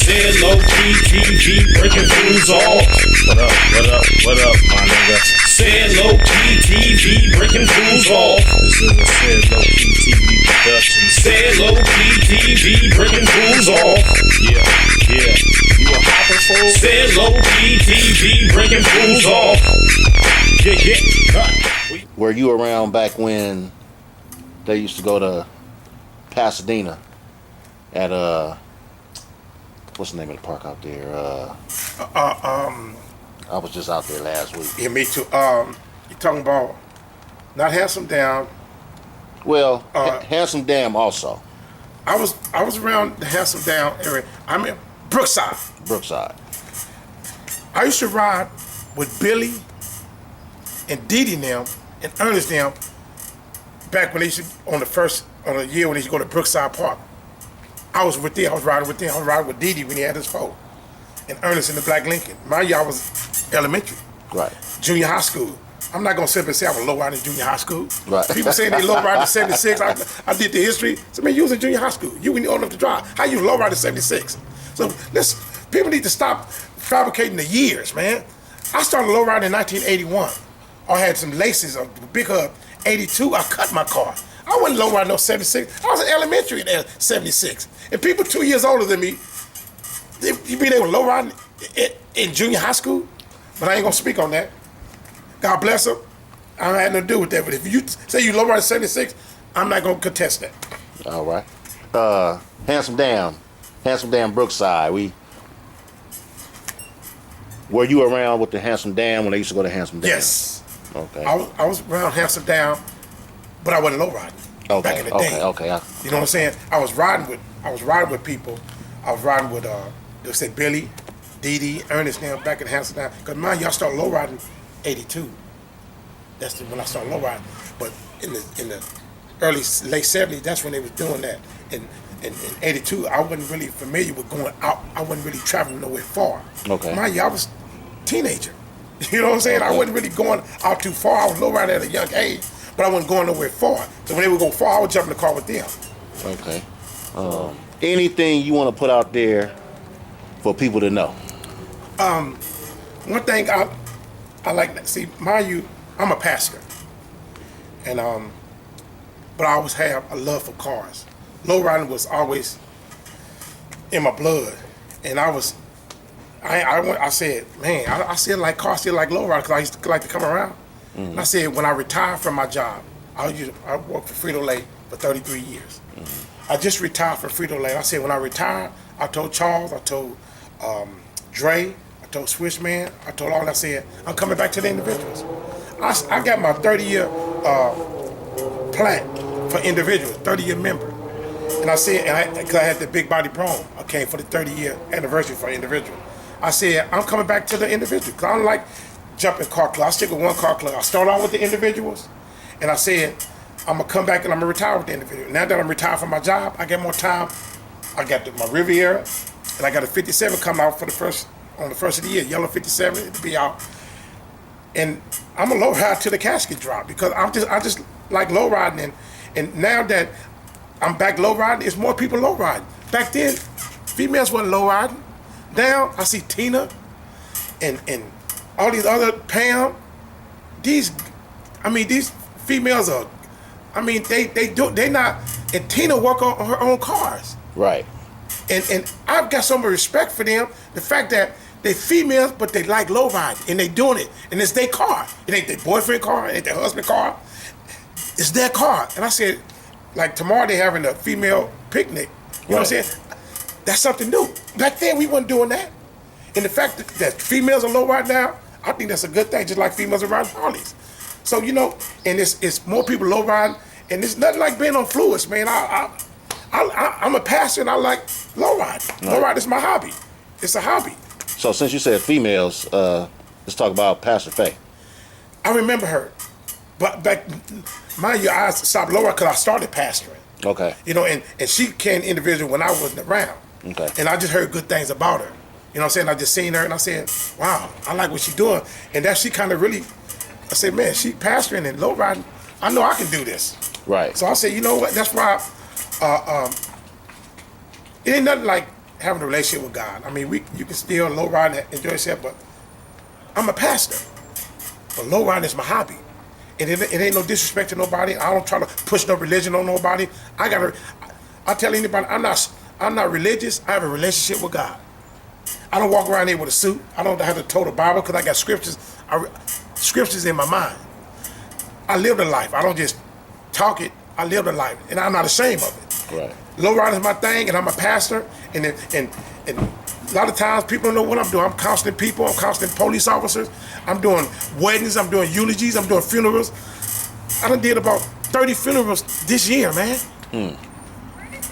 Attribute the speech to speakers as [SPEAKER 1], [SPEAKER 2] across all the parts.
[SPEAKER 1] Said low key TV breaking fools off.
[SPEAKER 2] What up, my nigga?
[SPEAKER 1] Said low key TV breaking fools off.
[SPEAKER 2] This is a Said Low Key TV production.
[SPEAKER 1] Said low key TV breaking fools off.
[SPEAKER 2] Yeah. You a hopping fool?
[SPEAKER 1] Said low key TV breaking fools off. Yeah.
[SPEAKER 3] Were you around back when they used to go to Pasadena at what's the name of the park out there? I was just out there last week.
[SPEAKER 4] Yeah, me too. You talking about not Handsome Down?
[SPEAKER 3] Well, Handsome Dam also.
[SPEAKER 4] I was around the Handsome Down area. I'm in Brookside. I used to ride with Billy and Dee Dee them and Ernest them back when they used to, on the year when they used to go to Brookside Park. I was with them. I was riding with them. I was riding with Dee Dee when he had his phone. And Ernest in the Black Lincoln. My year I was elementary.
[SPEAKER 3] Right.
[SPEAKER 4] Junior high school. I'm not gonna sit up and say I was low riding in junior high school.
[SPEAKER 3] Right.
[SPEAKER 4] People saying they low riding in 76. I did the history. So man, you was in junior high school. You when you old enough to drive. How you low riding in 76? So people need to stop fabricating the years, man. I started low riding in 1981. I had some laces, a big hub. 82, I cut my car. I wasn't low riding no 76. I was in elementary in 76. And people 2 years older than me, you mean they were low riding in junior high school? But I ain't gonna speak on that. God bless them. I don't have nothing to do with that. But if you say you low riding 76, I'm not gonna contest that.
[SPEAKER 3] All right. Handsome Dam Brookside. Were you around with the Handsome Dam when they used to go to Handsome Dam?
[SPEAKER 4] Yes.
[SPEAKER 3] Okay.
[SPEAKER 4] I was around Handsome Down, but I wasn't low riding. Back in the day.
[SPEAKER 3] Okay.
[SPEAKER 4] You know what I'm saying? I was riding with people. I was riding with they said Billy, Dee Dee, Ernest now back in Handsome Down. Cause mind you, I started low riding 82. That's when I started low riding. But in the late 70s, that's when they was doing that. In 82, I wasn't really familiar with going out. I wasn't really traveling nowhere far.
[SPEAKER 3] Okay.
[SPEAKER 4] Mind you, I was a teenager. You know what I'm saying? I wasn't really going out too far. I was low riding at a young age, but I wasn't going nowhere far. So when they would go far, I would jump in the car with them.
[SPEAKER 3] Okay. Anything you want to put out there for people to know?
[SPEAKER 4] One thing I like, see, mind you, I'm a pastor, and but I always have a love for cars. Low riding was always in my blood, and I said, man, I still like cars, still like low riding because I used to like to come around. Mm-hmm. And I said, when I retire from my job, I worked for Frito-Lay for 33 years. Mm-hmm. I just retired from Frito-Lay. I said, when I retire, I told Charles, I told Dre, I told Swishman, I told all. I said, I'm coming back to the individuals. I got my 30-year plaque for individuals, 30-year member. And I said, because I had the big body prom, I came for the 30-year anniversary for individual. I said, I'm coming back to the individual because I don't like jumping car club. I stick with one car club. I start out with the individuals, and I said, I'm going to come back and I'm going to retire with the individual. Now that I'm retired from my job, I get more time. I got my Riviera, and I got a 57 coming out on the first of the year, yellow 57, it'll be out. And I'm a low ride till the casket drop because I just like low riding. And now that I'm back low riding, it's more people low riding. Back then, females wasn't low riding. Now I see Tina and all these other Pam. These females are. They not. And Tina work on her own cars.
[SPEAKER 3] Right.
[SPEAKER 4] And I've got so much respect for them. The fact that they females, but they like low riding and they doing it, and it's their car. It ain't their boyfriend car. It ain't their husband car. It's their car. And I said, like tomorrow they having a female picnic. You know what I'm saying? That's something new. Back then we wasn't doing that. And the fact that females are low ride now, I think that's a good thing. Just like females are riding Harleys. So and it's more people low riding, and it's nothing like being on fluids, man. I'm a pastor and I like low riding. Right. Low ride is my hobby. It's a hobby.
[SPEAKER 3] So since you said females, let's talk about Pastor Faye.
[SPEAKER 4] I remember her, but back, mind you, I stopped low ride because I started pastoring.
[SPEAKER 3] Okay.
[SPEAKER 4] And she came individual when I wasn't around. Okay. And I just heard good things about her. You know what I'm saying? I just seen her and I said, wow, I like what she's doing. And that she kind of really, I said, man, she pastoring and low riding. I know I can do this.
[SPEAKER 3] Right.
[SPEAKER 4] So I said, you know what? That's why it ain't nothing like having a relationship with God. I mean, you can still low ride and enjoy yourself, but I'm a pastor. But low riding is my hobby. And it ain't no disrespect to nobody. I don't try to push no religion on nobody. I tell anybody, I'm not religious. I have a relationship with God. I don't walk around here with a suit. I don't have to tote the Bible because I got scriptures in my mind. I live the life. I don't just talk it. I live the life, and I'm not ashamed of it.
[SPEAKER 3] Right.
[SPEAKER 4] Low riding is my thing, and I'm a pastor. And a lot of times people don't know what I'm doing. I'm counseling people. I'm counseling police officers. I'm doing weddings. I'm doing eulogies. I'm doing funerals. I done did about 30 funerals this year, man.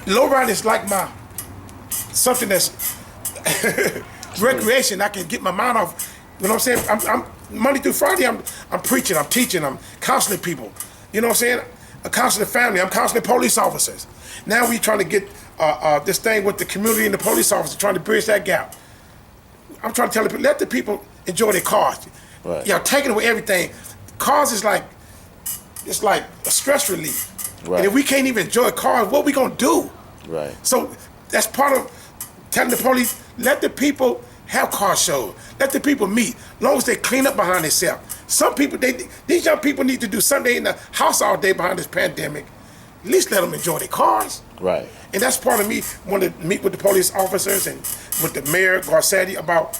[SPEAKER 4] Low riding is like something that's recreation. I can get my mind off. You know what I'm saying? I'm Monday through Friday. I'm preaching. I'm teaching. I'm counseling people. You know what I'm saying? I'm counseling family. I'm counseling police officers. Now we trying to get this thing with the community and the police officers, trying to bridge that gap. I'm trying to tell people, let the people enjoy their cars.
[SPEAKER 3] Right.
[SPEAKER 4] Y'all taking away everything. Cars is like, it's like a stress relief.
[SPEAKER 3] Right.
[SPEAKER 4] And if we can't even enjoy cars, what we gonna do?
[SPEAKER 3] Right.
[SPEAKER 4] So that's part of telling the police, let the people have car shows. Let the people meet, as long as they clean up behind themselves. Some people, these young people need to do something in the house all day behind this pandemic. At least let them enjoy their cars.
[SPEAKER 3] Right.
[SPEAKER 4] And that's part of me wanting to meet with the police officers and with the mayor, Garcetti, about,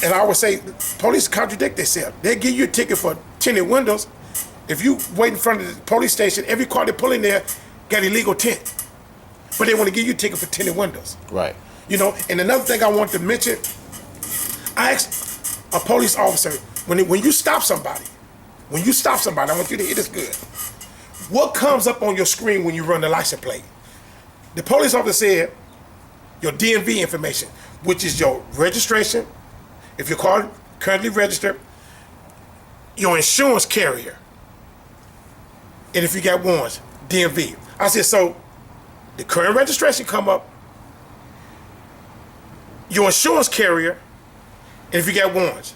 [SPEAKER 4] and I would say, police contradict themselves. They give you a ticket for tinted windows. If you wait in front of the police station, every car they pull in there got illegal tint. But they want to give you a ticket for tinted windows.
[SPEAKER 3] Right.
[SPEAKER 4] You know, and another thing I want to mention, I asked a police officer, when you stop somebody, I want you to hear this good. What comes up on your screen when you run the license plate? The police officer said, your DMV information, which is your registration, if your car currently registered, your insurance carrier, and if you got warrants, DMV. I said, so the current registration come up, your insurance carrier, and if you got warrants.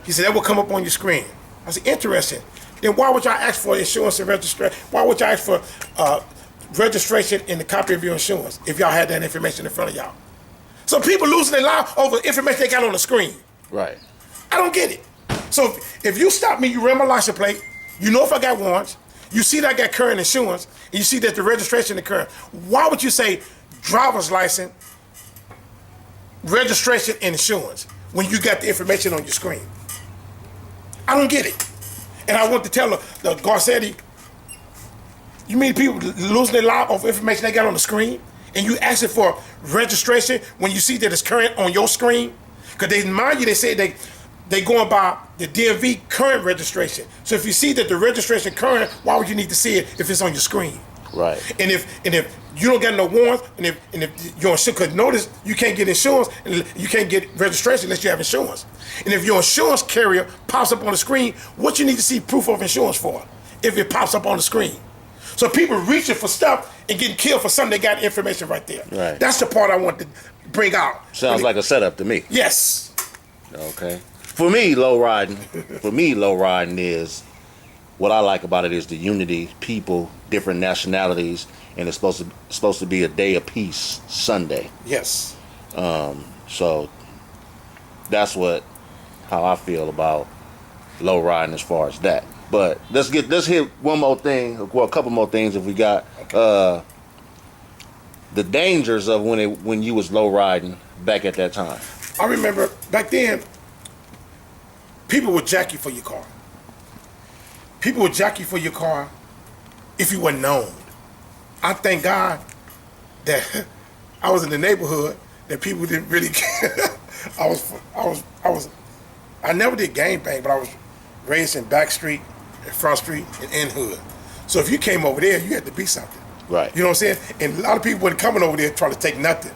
[SPEAKER 4] He said, that will come up on your screen. I said, interesting. Then why would y'all ask for insurance and registration? Why would y'all ask for registration and the copy of your insurance if y'all had that information in front of y'all? So people losing their life over information they got on the screen.
[SPEAKER 3] Right.
[SPEAKER 4] I don't get it. So if you stop me, you run my license plate, you know if I got warrants, you see that I got current insurance, and you see that the registration is current, why would you say driver's license, registration, and insurance when you got the information on your screen? I don't get it. And I want to tell the Garcetti, you mean people losing their life over information they got on the screen? And you asking for registration when you see that it's current on your screen? Because they say they going by the DMV current registration. So if you see that the registration current, why would you need to see it if it's on your screen?
[SPEAKER 3] Right.
[SPEAKER 4] And if you don't got no warrants, and if your insurance, because notice you can't get insurance and you can't get registration unless you have insurance. And if your insurance carrier pops up on the screen, what you need to see proof of insurance for? If it pops up on the screen. So people reaching for stuff and getting killed for something, they got information right there.
[SPEAKER 3] Right.
[SPEAKER 4] That's the part I want to bring out.
[SPEAKER 3] Sounds like a setup to me.
[SPEAKER 4] Yes.
[SPEAKER 3] Okay. For me, low riding is, what I like about it is the unity, people, different nationalities, and it's supposed to be a day of peace, Sunday.
[SPEAKER 4] Yes.
[SPEAKER 3] So that's how I feel about low riding as far as that. But let's hit one more thing, well, a couple more things if we got. Okay. The dangers of when you was low riding back at that time.
[SPEAKER 4] I remember back then, people would jack you for your car. People would jack you for your car if you were known. I thank God that I was in the neighborhood that people didn't really care. I never did gangbang, but I was raised in back street, and front street, and in hood. So if you came over there, you had to be something.
[SPEAKER 3] Right.
[SPEAKER 4] You know what I'm saying? And a lot of people weren't coming over there trying to take nothing.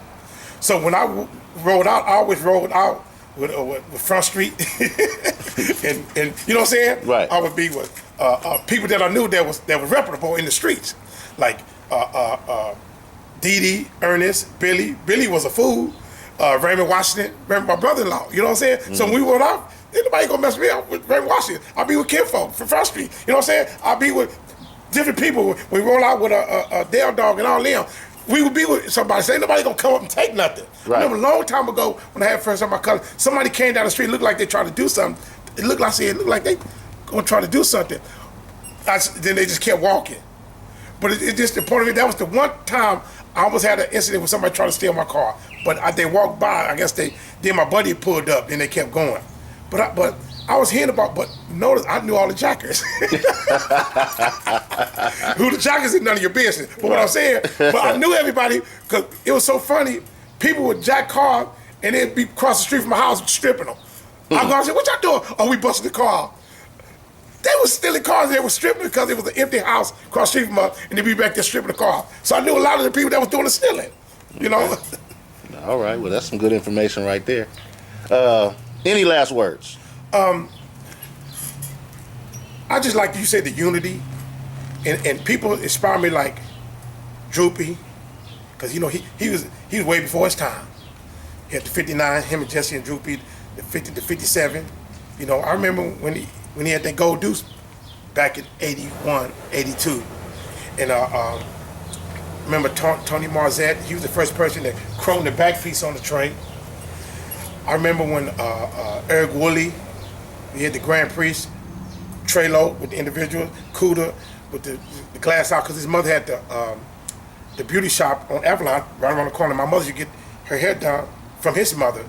[SPEAKER 4] So when I rolled out, I always rolled out with front street, and you know what I'm saying?
[SPEAKER 3] Right.
[SPEAKER 4] I would be with people that I knew that was reputable in the streets, like Dee Dee, Ernest, Billy. Billy was a fool. Raymond Washington, my brother-in-law. You know what I'm saying? Mm-hmm. So when we went out, anybody gonna mess me up with Raymond Washington. I'll be with kinfolk from Front Street. You know what I'm saying? I'll be with different people. We roll out with a Dale Dog and all them. we would be with somebody. Say nobody gonna come up and take nothing.
[SPEAKER 3] Right.
[SPEAKER 4] I remember a long time ago when I had first time my cousin, somebody came down the street, looked like they tried to do something. It looked like they gonna try to do something. Then they just kept walking. But it just the point of it, that was the one time I almost had an incident with somebody trying to steal my car. But they walked by. I guess then my buddy pulled up, and they kept going. But I was hearing about. But notice I knew all the jackers. Who the jackers is none of your business. But what I'm saying, but I knew everybody because it was so funny. People would jack cars, and they'd be across the street from my house stripping them. I'm going to say, "What y'all doing?" "Oh, we busted the car." They were stealing cars. They were stripping because it was an empty house across the street from us, and they'd be back there stripping the car. So I knew a lot of the people that was doing the stealing. You know.
[SPEAKER 3] All right. Well, that's some good information right there. Any last words?
[SPEAKER 4] I just like you said the unity, and people inspire me like Droopy, because you know he was way before his time. He had the 59, him and Jesse and Droopy, the 50 to 57. You know, I remember when he had that gold deuce back in 81, 82. And remember Tony Marzette, he was the first person that chromed the back piece on the tray. I remember when Eric Woolley, he had the Grand Prix, Trelo with the individual, Cuda with the glass out, because his mother had the beauty shop on Avalon right around the corner. My mother used to get her hair done from his mother.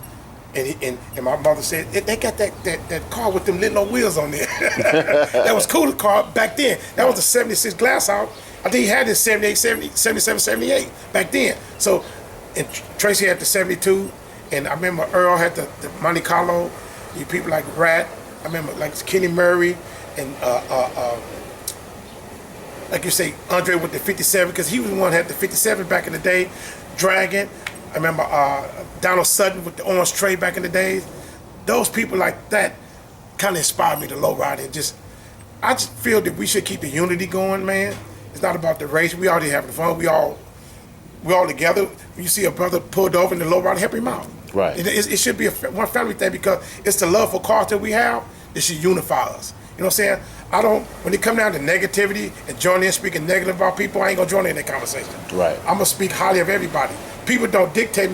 [SPEAKER 4] And my mother said, they got that car with them little wheels on there. That was Cuda's car back then. That was the 76 glass out. I think he had it 78, 77, 78 back then. So, and Tracy had the 72. And I remember Earl had the Monte Carlo. You people like Rat. I remember like Kenny Murray and like you say, Andre with the 57, because he was the one that had the 57 back in the day. Dragon. I remember Donald Sutton with the orange tray back in the days. Those people like that kind of inspired me to low ride. I just feel that we should keep the unity going, man. It's not about the race. We already having fun. We all together. When you see a brother pulled over in the low ride, help him out.
[SPEAKER 3] Right.
[SPEAKER 4] It should be one family thing, because it's the love for cars that we have that should unify us. You know what I'm saying? When it come down to negativity and joining in speaking negative about people, I ain't gonna join in that conversation.
[SPEAKER 3] Right.
[SPEAKER 4] I'm gonna speak highly of everybody. People don't dictate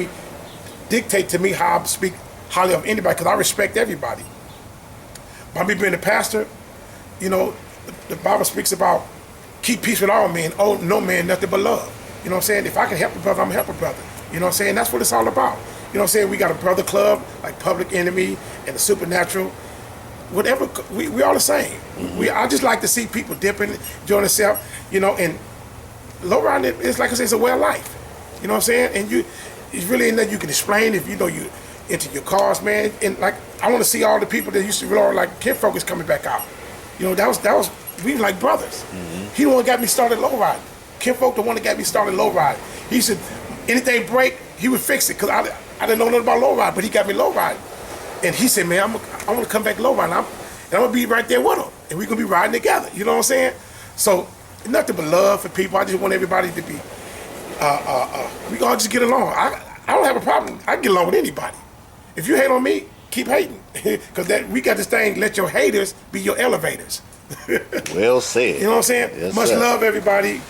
[SPEAKER 4] to me how I speak highly of anybody, because I respect everybody. By me being a pastor, you know, the Bible speaks about keep peace with all men, owe no man nothing but love. You know what I'm saying? If I can help a brother, I'm gonna help a brother. You know what I'm saying? That's what it's all about. You know what I'm saying? We got a brother club like Public Enemy and the Supernatural. Whatever, we all the same. Mm-hmm. I just like to see people dipping, enjoying themselves, you know, and low riding, it's like I said, it's a way of life. You know what I'm saying? And it's really ain't nothing you can explain if you know you into your cars, man. And like, I want to see all the people that used to roll, like Ken Folk is coming back out. You know, that was we were like brothers. Mm-hmm. He the one that got me started low riding. Ken Folk the one that got me started low riding. He said anything break, he would fix it, because I didn't know nothing about low riding, but he got me low riding. And he said, man, I want to come back low riding. I'm going to be right there with him. And we're going to be riding together. You know what I'm saying? So, nothing but love for people. I just want everybody to be, we all just get along. I don't have a problem. I can get along with anybody. If you hate on me, keep hating. Because we got this thing, let your haters be your elevators.
[SPEAKER 3] Well said.
[SPEAKER 4] You know what I'm saying?
[SPEAKER 3] Yes,
[SPEAKER 4] Much
[SPEAKER 3] sir.
[SPEAKER 4] love, everybody.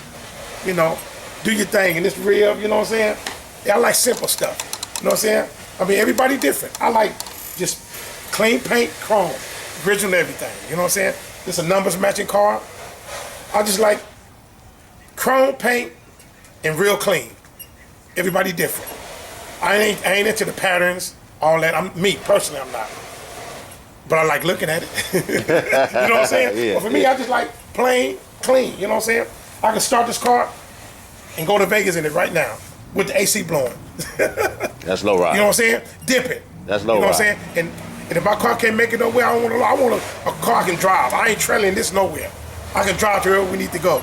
[SPEAKER 4] You know, do your thing. And it's real, you know what I'm saying? Yeah, I like simple stuff. You know what I'm saying? I mean, everybody different. I like just clean paint, chrome, original everything. You know what I'm saying? Just a numbers matching car. I just like chrome paint and real clean. Everybody different. I ain't into the patterns, all that. Me personally, I'm not. But I like looking at it. You know what I'm saying?
[SPEAKER 3] Yeah,
[SPEAKER 4] but for me, I just like plain, clean. You know what I'm saying? I can start this car and go to Vegas in it right now with the AC blowing.
[SPEAKER 3] That's low ride.
[SPEAKER 4] You know what I'm saying? Dip it.
[SPEAKER 3] That's low
[SPEAKER 4] You know what I'm
[SPEAKER 3] ride.
[SPEAKER 4] saying? And if my car can't make it nowhere, I want a car I can drive. I ain't trailing this nowhere. I can drive to wherever we need to go.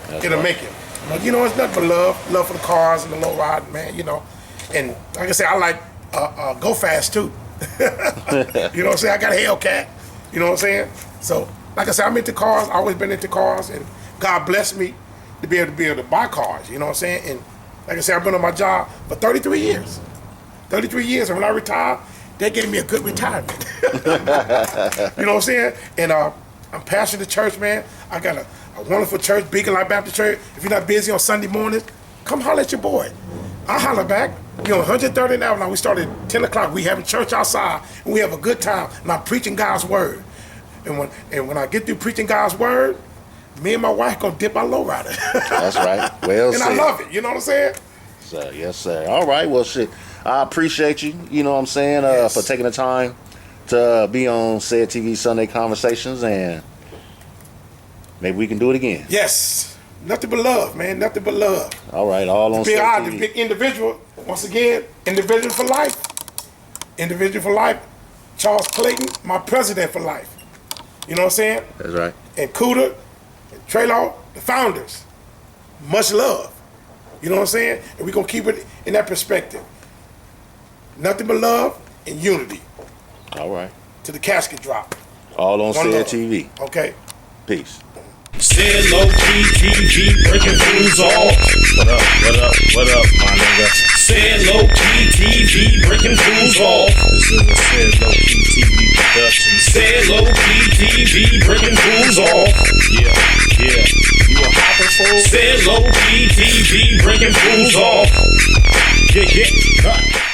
[SPEAKER 4] It'll
[SPEAKER 3] right.
[SPEAKER 4] make it. But you know, it's nothing but love for the cars and the low ride, man. You know, and like I said, I like go fast too. You know what I'm saying? I got a Hellcat. You know what I'm saying? So, like I said, I'm into cars. I've always been into cars, and God blessed me to be able to buy cars. You know what I'm saying? And like I said, I've been on my job for 33 years. 33 years, and when I retire, they gave me a good retirement. You know what I'm saying? And I'm pastoring the church, man. I got a wonderful church, Beacon Life Baptist Church. If you're not busy on Sunday mornings, come holler at your boy. I holler back. We on 130th Avenue. We started at 10 o'clock. We having church outside, and we have a good time. And I'm preaching God's word. And when I get through preaching God's word, me and my wife gonna dip our lowrider.
[SPEAKER 3] That's right. Well
[SPEAKER 4] and
[SPEAKER 3] said.
[SPEAKER 4] I love it. You know what I'm saying?
[SPEAKER 3] So, yes, sir. All right. Well, shit. I appreciate you. You know what I'm saying?
[SPEAKER 4] Yes.
[SPEAKER 3] For taking the time to be on SED TV Sunday Conversations, and maybe we can do it again.
[SPEAKER 4] Yes. Nothing but love, man. Nothing but love.
[SPEAKER 3] All right. All on
[SPEAKER 4] Big
[SPEAKER 3] SED
[SPEAKER 4] I,
[SPEAKER 3] TV.
[SPEAKER 4] the big individual. Once again, individual for life. Individual for life. Charles Clayton, my president for life. You know what I'm saying?
[SPEAKER 3] That's right.
[SPEAKER 4] And Cuda, and Traylaw, the founders. Much love. You know what I'm saying? And we're going to keep it in that perspective. Nothing but love and unity.
[SPEAKER 3] All right.
[SPEAKER 4] To the casket drop.
[SPEAKER 3] All on
[SPEAKER 4] One
[SPEAKER 3] SED
[SPEAKER 4] love.
[SPEAKER 3] TV.
[SPEAKER 4] Okay?
[SPEAKER 3] Peace.
[SPEAKER 1] Said low key TV breaking fools off.
[SPEAKER 2] What up, my nigga?
[SPEAKER 1] Said low key TV breaking fools off.
[SPEAKER 2] This is a Said Low Key TV production.
[SPEAKER 1] Said low key TV breaking fools off.
[SPEAKER 2] Yeah. You a hopping fool?
[SPEAKER 1] Said low key TV breaking fools off. Yeah.